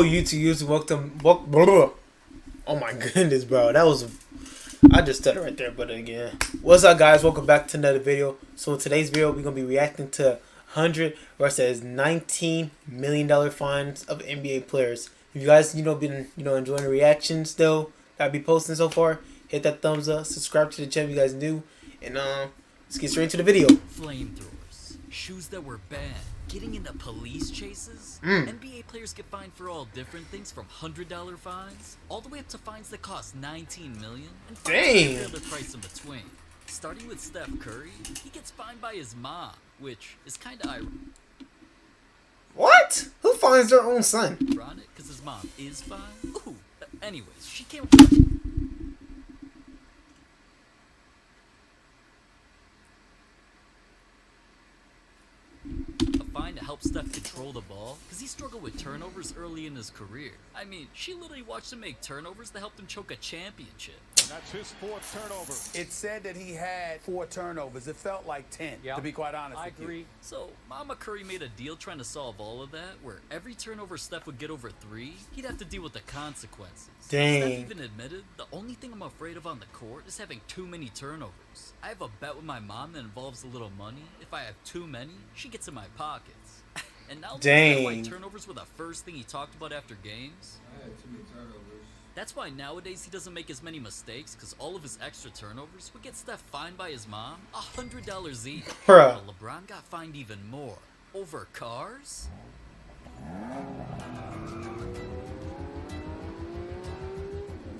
YouTube, welcome. Oh my goodness, bro, that was I just stuttered right there. But again, what's up, guys? Welcome back to another video. So in today's video, we're gonna be reacting to 100 versus $19 million fines of NBA players. If you guys, been enjoying the reactions though that I be posting so far, hit that thumbs up, subscribe to the channel if you guys new, and let's get straight into the video. Flamethrowers, shoes that were banned, getting into police chases. NBA players get fined for all different things, from $100 fines all the way up to fines that cost $19 million, and fines Dang. every other price in between. Starting with Steph Curry, he gets fined by his mom, which is kind of What? Who finds their own son? ironic because his mom is fine. Ooh, anyways, she came up with a fine to help Steph control the ball because he struggled with turnovers early in his career. I mean, she literally watched him make turnovers that helped him choke a championship. That's his fourth turnover. It said that he had 4 turnovers. It felt like 10, to be quite honest with you. I agree. So, Mama Curry made a deal trying to solve all of that, where every turnover Steph would get over 3, he'd have to deal with the consequences. Dang. Steph even admitted, the only thing I'm afraid of on the court is having too many turnovers. I have a bet with my mom that involves a little money. If I have too many, she gets in my pockets. And now Dang. why turnovers were the first thing he talked about after games. I had too many turnovers. That's why nowadays he doesn't make as many mistakes, because all of his extra turnovers would get Steph fined by his mom $100 each. Bruh. But LeBron got fined even more. Over cars?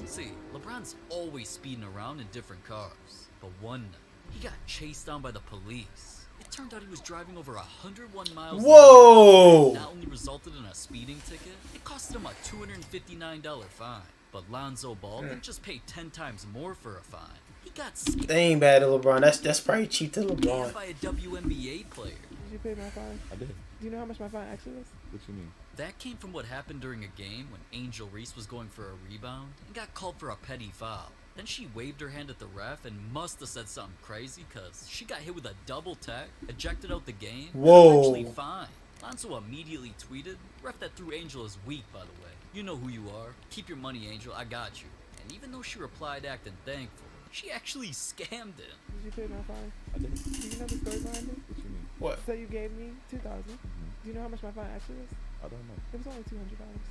See, LeBron's always speeding around in different cars. But one night, he got chased down by the police. It turned out he was driving over 101 miles. Whoa! Not only resulted in a speeding ticket, it cost him a $259 fine. But Lonzo Ball didn't just pay 10 times more for a fine. He got scammed They ain't bad to LeBron. That's probably cheap to LeBron. by a WNBA player. Did you pay my fine? I did. Do you know how much my fine actually was? What you mean? That came from what happened during a game when Angel Reese was going for a rebound and got called for a petty foul. Then she waved her hand at the ref and must have said something crazy, because she got hit with a double tech, ejected out the game, Whoa. and eventually fined. Lonzo immediately tweeted, "Ref that threw Angel is weak, by the way. You know who you are. Keep your money, Angel. I got you." And even though she replied acting thankful, she actually scammed him. Did you pay my fine? I did. Do you know the story behind it? What you mean? What? So you gave me 2,000. Do you know how much my fine actually was? I don't know. It was only $200.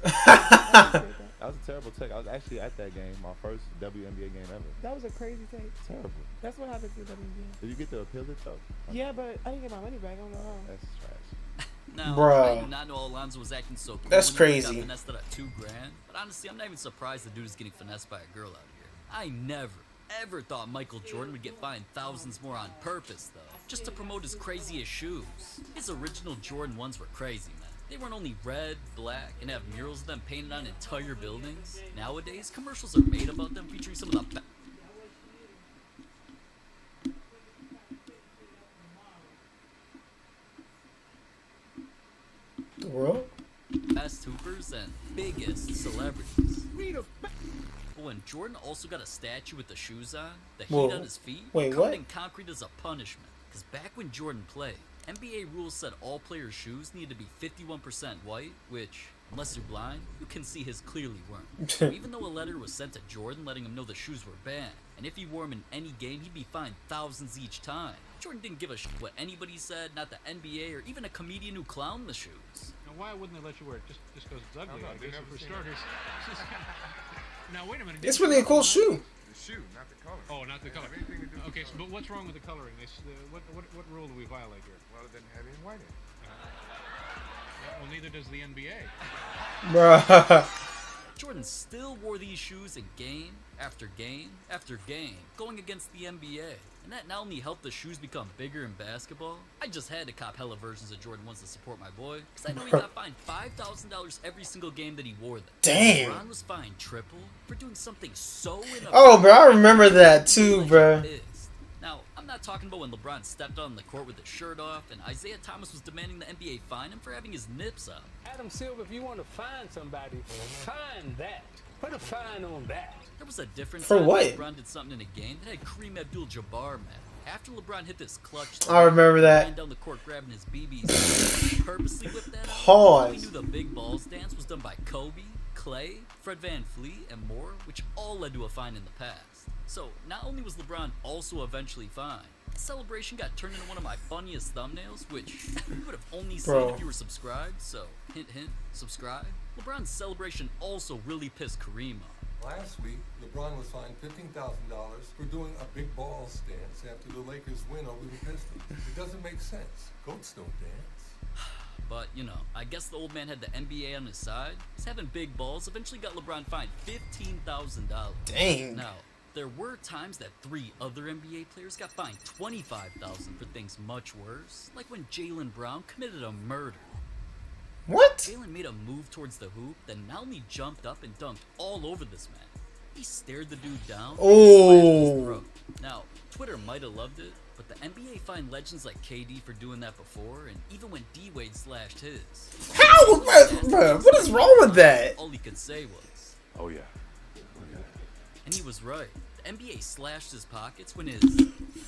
I appreciate that. That was a terrible take. I was actually at that game, my first WNBA game ever. That was a crazy take. Terrible. That's what happened to the WNBA. Did you get to appeal it though? Yeah, but I didn't get my money back. I don't know how. That's trash. Now, Bruh. I do not know Alonzo was acting so cool That's when he crazy. got finessed out of $2 grand, but honestly, I'm not even surprised the dude is getting finessed by a girl out here. I never, ever thought Michael Jordan would get fined thousands more on purpose, though, just to promote his craziest shoes. His original Jordan 1s were crazy, man. They weren't only red, black, and have murals of them painted on entire buildings. Nowadays, commercials are made about them featuring some of the The world? best hoopers and biggest celebrities. But when Jordan also got a statue with the shoes on, the heat Whoa. on his feet, Wait, covered what? in concrete as a punishment. Because back when Jordan played, NBA rules said all players' shoes needed to be 51% white, which, unless you're blind, you can see his clearly weren't. So even though a letter was sent to Jordan letting him know the shoes were banned, and if he wore them in any game, he'd be fined thousands each time, Jordan didn't give a shit what anybody said, not the NBA or even a comedian who clowned the shoes. Now, why wouldn't they let you wear it? Just because it's ugly, No, I they guess, never for seen starters. Now, wait a minute. It's really a cool shoe. The shoe, not the color. Oh, not the color. Have anything to do with Okay, the so, but what's wrong with the coloring? What rule do we violate here? Well, it doesn't have any white in it. Well, neither does the NBA. Bruh. Jordan still wore these shoes in game after game after game, going against the NBA. And that not only helped the shoes become bigger in basketball, I just had to cop hella versions of Jordan 1s to support my boy, because I know he got fined $5,000 every single game that he wore them. Damn. LeBron was fined triple for doing something so inappropriate. Oh, bro, I remember that too, bro. Now, I'm not talking about when LeBron stepped on the court with his shirt off and Isaiah Thomas was demanding the NBA fine him for having his nips up. Adam Silver, if you want to find somebody, find that. Put a fine on that. There was a different For time what? LeBron did something in a game that had Kareem Abdul-Jabbar mad. After LeBron hit this clutch, I remember that. ran down the court grabbing his BBs, purposely whipped that out. Pause. We knew the big balls dance was done by Kobe, Clay, Fred VanVleet, and more, which all led to a fine in the past. So not only was LeBron also eventually fined, the celebration got turned into one of my funniest thumbnails, which you would have only seen if you were subscribed. So hint, hint, subscribe. LeBron's celebration also really pissed Kareem off. Last week, LeBron was fined $15,000 for doing a big ball stance after the Lakers win over the Pistons. It doesn't make sense. Goats don't dance. But, you know, I guess the old man had the NBA on his side. He's having big balls eventually got LeBron fined $15,000. Dang. Now, there were times that 3 other NBA players got fined $25,000 for things much worse, like when Jaylen Brown committed a murder. What? Jaylen made a move towards the hoop, then not only jumped up and dunked all over this man, he stared the dude down and slashed his throat. Now, Twitter might have loved it, but the NBA fined legends like KD for doing that before, and even when D-Wade slashed his. How? Bro, what is wrong with that? All he could say was, Oh yeah. and he was right. The NBA slashed his pockets when his...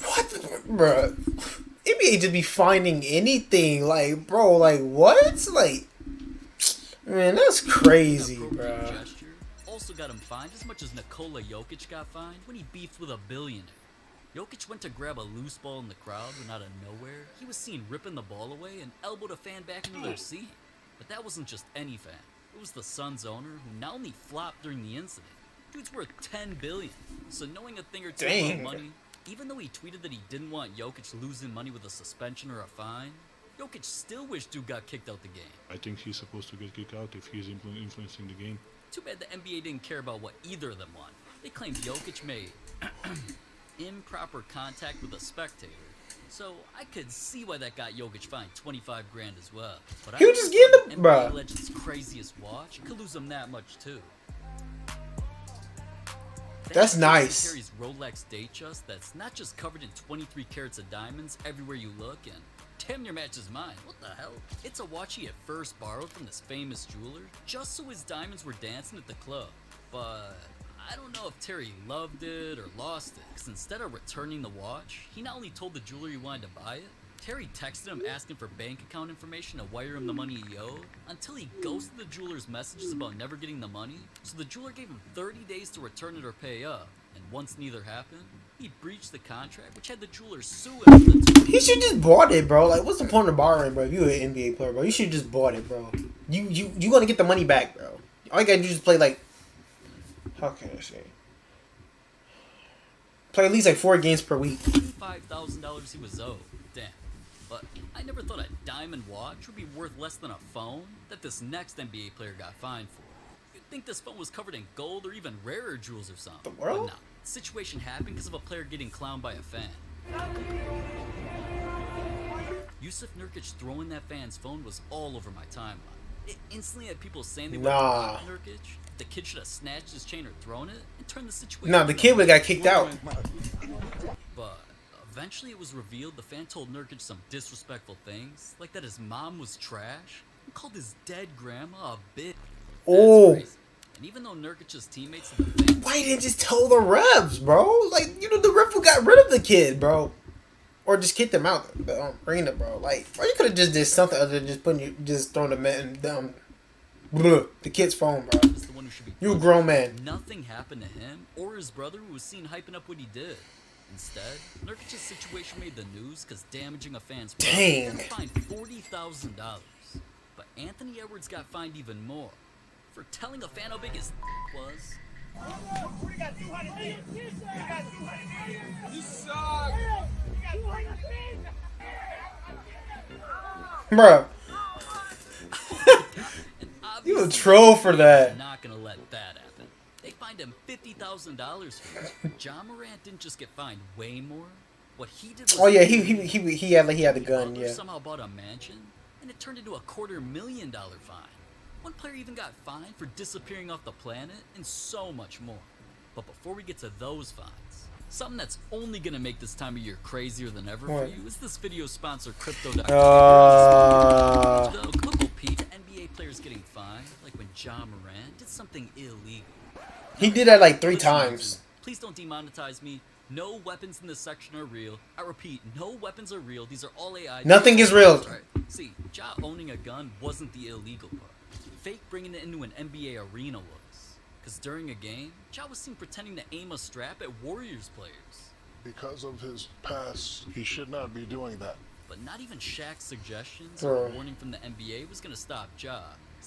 What? Bro. NBA just be finding anything. Like, bro, like, what? Like, man, that's crazy, bro. Gesture also got him fined as much as Nikola Jokic got fined when he beefed with a billionaire. Jokic went to grab a loose ball in the crowd when out of nowhere, he was seen ripping the ball away and elbowed a fan back into their seat. But that wasn't just any fan. It was the Suns owner who not only flopped during the incident, dude's worth $10 billion. So knowing a thing or two about money, even though he tweeted that he didn't want Jokic losing money with a suspension or a fine, Jokic still wished dude got kicked out the game. I think he's supposed to get kicked out if he's influencing the game. Too bad the NBA didn't care about what either of them wanted. They claimed Jokic made improper contact with a spectator. So I could see why that got Jokic fined $25 grand as well. But He was just getting the NBA legend's craziest watch could lose him that much too. That's nice. Carries Rolex Datejust that's not just covered in 23 carats of diamonds everywhere you look and damn near matches mine. What the hell? It's a watch he at first borrowed from this famous jeweler just so his diamonds were dancing at the club. But I don't know if Terry loved it or lost it, because instead of returning the watch, he not only told the jeweler he wanted to buy it, Terry texted him asking for bank account information to wire him the money he owed, until he ghosted the jeweler's messages about never getting the money, so the jeweler gave him 30 days to return it or pay up, and once neither happened, he breached the contract, which had the jeweler sue him for the He should just bought it, bro. Like, what's the point of borrowing, bro? If you're an NBA player, bro, you should just bought it, bro. You gonna get the money back, bro. All you gotta do is play, like, how can I say? Play at least like 4 games per week. $5,000 he was owed. Damn. But I never thought a diamond watch would be worth less than a phone that this next NBA player got fined for. You'd think this phone was covered in gold or even rarer jewels or something. The world? But no. The situation happened because of a player getting clowned by a fan. Yusuf Nurkic throwing that fan's phone was all over my timeline. It instantly had people saying they would have Nurkic. The kid should have snatched his chain or thrown it and turned the situation. Nah, the kid would have got kicked out. But eventually it was revealed the fan told Nurkic some disrespectful things, like that his mom was trash and called his dead grandma a bitch. Oh. And even though Nurkic's teammates and the fans, Why didn't just tell the refs, bro? Like, you know, the ref who got rid of the kid, bro. Or just kicked him out the arena, bro. Like, bro, you could have just did something other than just throwing the man down the kid's phone, bro. is the one who should be You a grown man. Nothing happened to him or his brother who was seen hyping up what he did. Instead, Nurkic's situation made the news because damaging a fan's Dang. got fined $40,000. But Anthony Edwards got fined even more for telling a fan how big his was. You suck. Bro. You a troll for that. Not gonna let that happen. They fined him $50,000 for it. John Morant didn't just get fined way more. What he did was Oh yeah, he had the gun, brother yeah. somehow bought a mansion and it turned into a $250,000 fine. One player even got fined for disappearing off the planet and so much more. But before we get to those fines, something that's only gonna make this time of year crazier than ever for you is this video sponsor Crypto.com. Local Pete, NBA players getting fined, like when John Morant did something illegal. He did that like 3 times. Please don't demonetize me. No weapons in this section are real. I repeat, no weapons are real. These are all AI. Nothing is real. Right. See, Ja owning a gun wasn't the illegal part. Fake bringing it into an NBA arena was. Because during a game, Ja was seen pretending to aim a strap at Warriors players. Because of his past, he should not be doing that. But not even Shaq's suggestions or a warning from the NBA was going to stop Ja.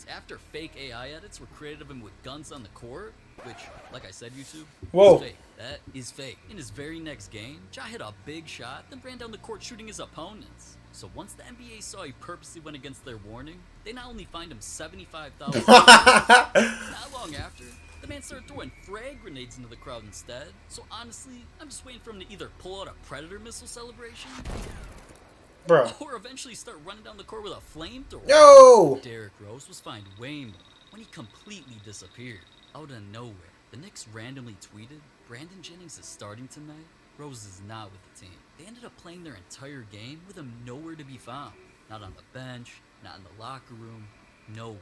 After fake AI edits were created of him with guns on the court, which, like I said, YouTube, is fake. That is fake. In his very next game, Ja hit a big shot, then ran down the court shooting his opponents. So once the NBA saw he purposely went against their warning, they not only fined him $75,000, not long after, the man started throwing frag grenades into the crowd instead. So honestly, I'm just waiting for him to either pull out a Predator missile celebration, bro, or eventually start running down the court with a flamethrower. Yo! Derrick Rose was fined way more when he completely disappeared out of nowhere. The Knicks randomly tweeted, "Brandon Jennings is starting tonight. Rose is not with the team." They ended up playing their entire game with him nowhere to be found. Not on the bench, not in the locker room, nowhere.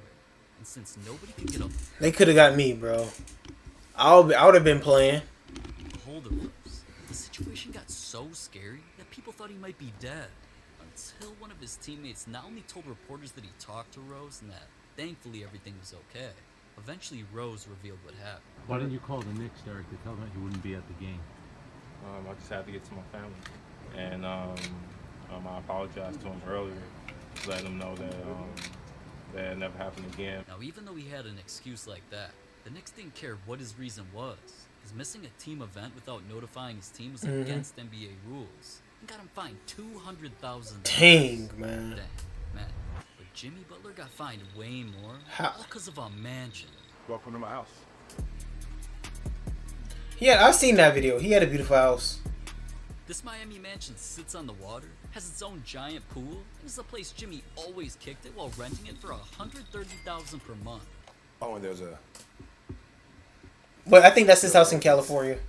And since nobody could get up, they could have got me, bro. I would have been playing. hold of Rose. The situation got so scary that people thought he might be dead. Until one of his teammates not only told reporters that he talked to Rose and that thankfully everything was okay. Eventually Rose revealed what happened. Why didn't you call the Knicks, Derek, to tell them he wouldn't be at the game? I just had to get to my family. And I apologized to him earlier, letting him know that that it never happened again. Now even though he had an excuse like that, the Knicks didn't care what his reason was. Because missing a team event without notifying his team was against NBA rules. And got him fined $200,000. Dang, man. Dang, man. But Jimmy Butler got fined way more, How? all because of a mansion. Welcome to my house. Yeah, I've seen that video. He had a beautiful house. This Miami mansion sits on the water, has its own giant pool, and is the place Jimmy always kicked it while renting it for $130,000 per month. Oh, and there's a... But I think that's his house in California.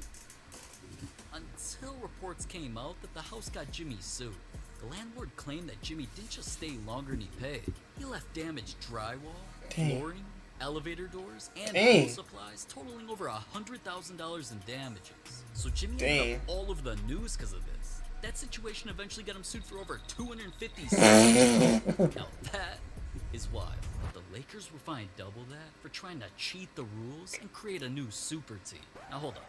Until reports came out that the house got Jimmy sued. The landlord claimed that Jimmy didn't just stay longer than he paid. He left damaged drywall, flooring, elevator doors, and pool supplies totaling over $100,000 in damages. So Jimmy ended up all over the news because of this. That situation eventually got him sued for over $250,000. Now that is wild. The Lakers were fined double that for trying to cheat the rules and create a new super team. Now hold on.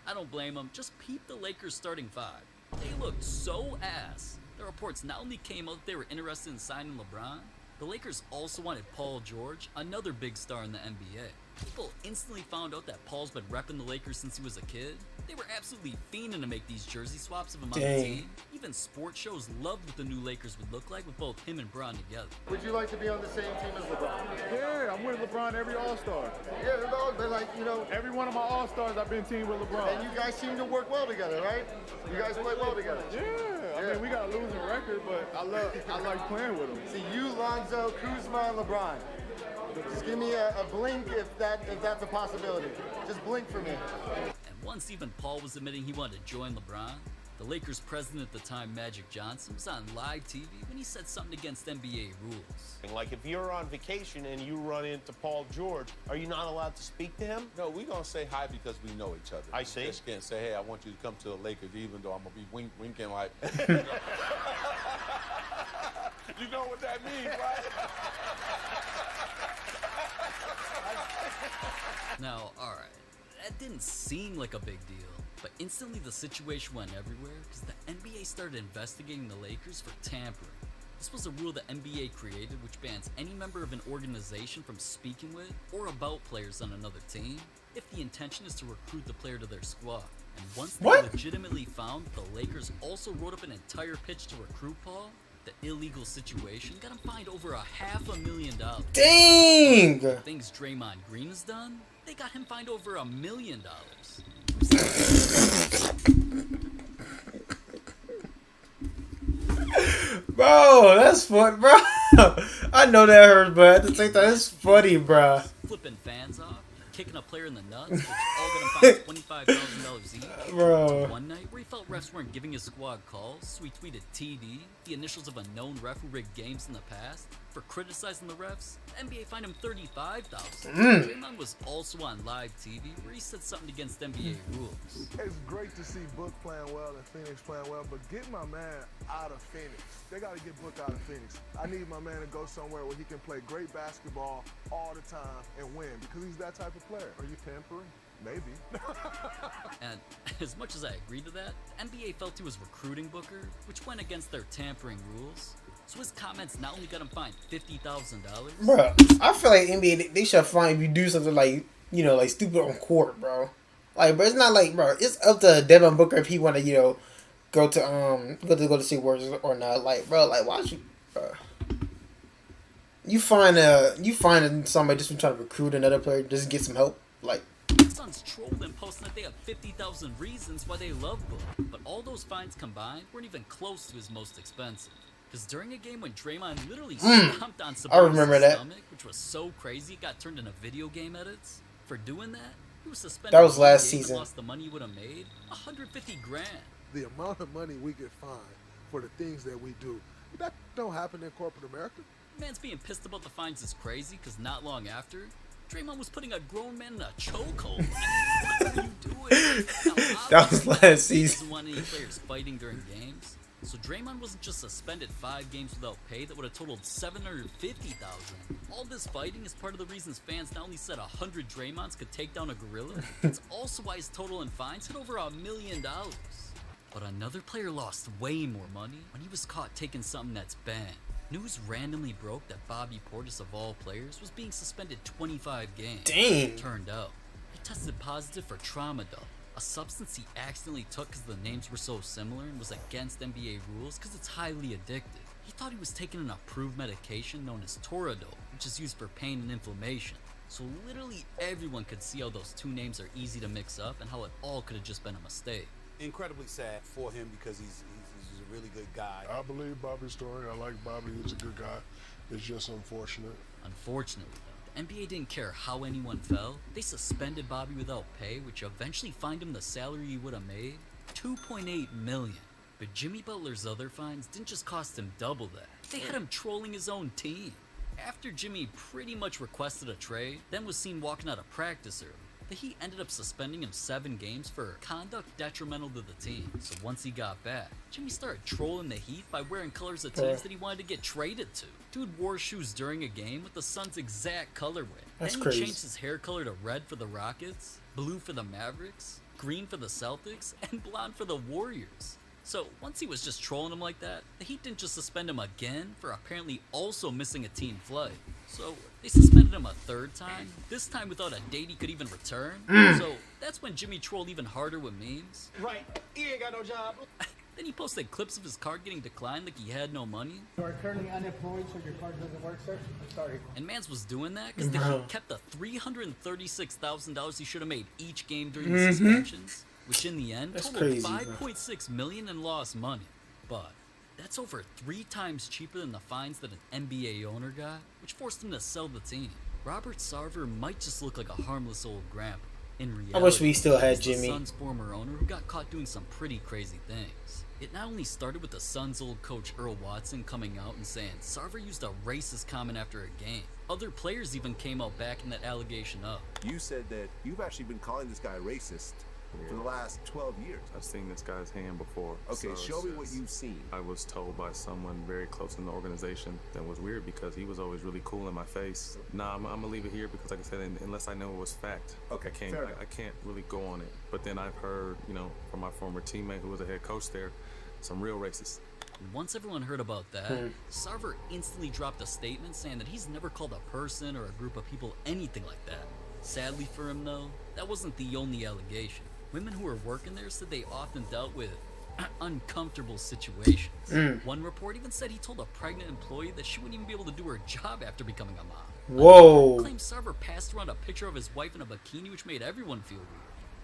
I don't blame them. Just peep the Lakers starting five. They looked so ass. The reports not only came out that they were interested in signing LeBron, the Lakers also wanted Paul George, another big star in the NBA. People instantly found out that Paul's been repping the Lakers since he was a kid. They were absolutely fiending to make these jersey swaps of him on the team. Even sports shows loved what the new Lakers would look like with both him and Bron together. Would you like to be on the same team as LeBron? Yeah, I'm with LeBron every All-Star. Yeah, no, but like, you know, Every one of my All-Stars, I've been teamed with LeBron. and you guys seem to work well together, right? You guys play well together. Yeah, I mean, we got a losing record, but I like playing with him. See, you, Lonzo, Kuzma, and LeBron. Just give me a blink if that's a possibility. Just blink for me. And once even Paul was admitting he wanted to join LeBron, the Lakers president at the time, Magic Johnson, was on live TV when he said something against NBA rules. Like if you're on vacation and you run into Paul George, are you not allowed to speak to him? No, we're going to say hi because we know each other. I see. Just can't say, hey, I want you to come to the Lakers, even though I'm going to be winking like... You know what that means, right? Now, alright, that didn't seem like a big deal, but instantly the situation went everywhere because the NBA started investigating the Lakers for tampering. This was a rule the NBA created which bans any member of an organization from speaking with or about players on another team if the intention is to recruit the player to their squad. And once they legitimately found the Lakers also wrote up an entire pitch to recruit Paul, the illegal situation got him fined over $500,000. Dang! The things Draymond Green has done, they got him fined over $1 million. Bro, that's fun, bro. I know that hurt, but at the same time, it's funny, bro. Flipping fans off, kicking a player in the nuts, which all got him fined $25,000 each. Bro. One night where he felt refs weren't giving his squad calls, so he tweeted TD, the initials of a known ref who rigged games in the past, For criticizing the refs, the NBA fined him $35,000. Draymond was also on live TV where he said something against NBA rules. It's great to see Book playing well and Phoenix playing well, but get my man out of Phoenix. They got to get Book out of Phoenix. I need my man to go somewhere where he can play great basketball all the time and win, because he's that type of player. Are you tampering? Maybe. And as much as I agree to that, the NBA felt he was recruiting Booker, which went against their tampering rules. So his comments not only got him fined $50,000. Bro, I feel like NBA they should fine if you do something like, you know, like stupid on court, bro. Like, bro, it's not like, bro, it's up to Devin Booker if he want to, you know, go to see Warriors or not. Like, bro, like, why should, bro? You find somebody just from trying to recruit another player just to get some help, like. Suns trolled and posting that they have 50,000 reasons why they love Book, but all those fines combined weren't even close to his most expensive. Because during a game when Draymond literally stomped on Sabonis' stomach, which was so crazy it got turned into video game edits, for doing that, he was suspended. That was last season. Lost the money he would have made, $150 grand. The amount of money we get fined for the things that we do, that don't happen in corporate America. Man's being pissed about the fines is crazy because not long after, Draymond was putting a grown man in a chokehold. What are you doing? Now, that was last season. He doesn't want any players fighting during games. So Draymond wasn't just suspended 5 games without pay that would have totaled $750,000. All this fighting is part of the reasons fans not only said 100 Draymonds could take down a gorilla, it's also why his total in fines hit over $1 million. But another player lost way more money when he was caught taking something that's banned. News randomly broke that Bobby Portis, of all players, was being suspended 25 games. Dang. Turned out, he tested positive for tramadol, a substance he accidentally took because the names were so similar and was against NBA rules because it's highly addictive. He thought he was taking an approved medication known as Toradol, which is used for pain and inflammation. So literally everyone could see how those two names are easy to mix up and how it all could have just been a mistake. Incredibly sad for him because he's a really good guy. I believe Bobby's story. I like Bobby. He's a good guy. It's just unfortunate. Unfortunately, the NBA didn't care how anyone fell. They suspended Bobby without pay, which eventually fined him the salary he would have made, $2.8 million. But Jimmy Butler's other fines didn't just cost him double that. They had him trolling his own team. After Jimmy pretty much requested a trade, then was seen walking out of practice early, the Heat ended up suspending him 7 games for conduct detrimental to the team. So once he got back, Jimmy started trolling the Heat by wearing colors of teams that he wanted to get traded to. Dude wore shoes during a game with the Suns' exact colorway. That's then he crazy. changed his hair color to red for the Rockets, blue for the Mavericks, green for the Celtics, and blonde for the Warriors. So once he was just trolling him like that, the Heat didn't just suspend him again for apparently also missing a team flight. So they suspended him a 3rd time, this time without a date he could even return. So that's when Jimmy trolled even harder with memes. Right, he ain't got no job. Then he posted clips of his card getting declined like he had no money. You are currently unemployed, so your card doesn't work, sir? I'm sorry. And Mans was doing that because the Heat kept the $336,000 he should have made each game during the suspensions, which in the end totaled $5.6 million in lost money. But that's over 3 times cheaper than the fines that an NBA owner got, which forced him to sell the team. Robert Sarver might just look like a harmless old grandpa. In reality, I wish we still had he's Jimmy. the Suns' former owner who got caught doing some pretty crazy things. It not only started with the Suns' old coach Earl Watson coming out and saying Sarver used a racist comment after a game. Other players even came out backing that allegation up. You said that you've actually been calling this guy racist for the last 12 years. I've seen this guy's hand before. Okay, so show me what you've seen. I was told by someone very close in the organization that was weird because he was always really cool in my face. Nah, I'm gonna leave it here because, like I said, unless I know it was fact, Okay, I can't really go on it. But then I've heard, you know, from my former teammate who was a head coach there, some real racists. Once everyone heard about that, Sarver instantly dropped a statement saying that he's never called a person or a group of people anything like that. Sadly for him, though, that wasn't the only allegation. Women who were working there said they often dealt with uncomfortable situations. One report even said he told a pregnant employee that she wouldn't even be able to do her job after becoming a mom. Whoa. Claimed Sarver passed around a picture of his wife in a bikini, which made everyone feel weird.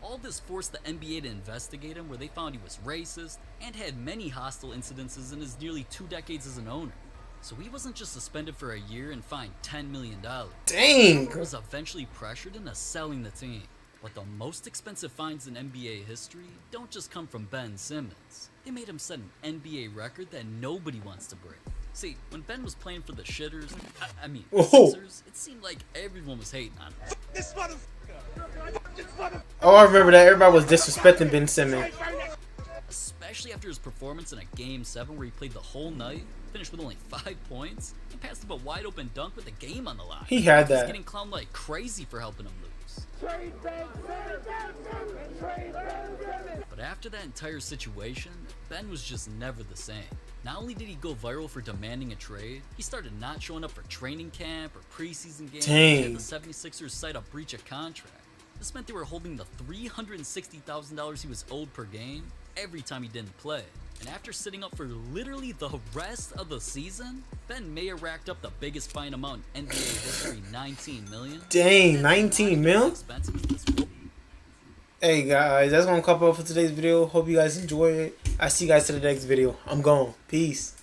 All this forced the NBA to investigate him, where they found he was racist and had many hostile incidences in his nearly 2 decades as an owner. So he wasn't just suspended for a year and fined $10 million. Dang! He was eventually pressured into selling the team. But the most expensive fines in NBA history don't just come from Ben Simmons. They made him set an NBA record that nobody wants to break. See, when Ben was playing for the Shitters, I mean, Oh. Sixers, it seemed like everyone was hating on him. Oh, I remember that. Everybody was disrespecting Ben Simmons. Especially after his performance in a Game 7 where he played the whole night, finished with only 5 points, and passed up a wide-open dunk with the game on the line. He had He was that. getting clowned like crazy for helping him lose. But after that entire situation, Ben was just never the same. Not only did he go viral for demanding a trade, he started not showing up for training camp or preseason games. Dang. And the 76ers cite a breach of contract. This meant they were holding the $360,000 he was owed per game every time he didn't play. And after sitting up for literally the rest of the season, Ben may have racked up the biggest fine amount in NBA history, $19 million. Dang, 19 mil? Hey guys, that's gonna cover up for today's video. Hope you guys enjoy it. I see you guys to the next video. I'm gone. Peace.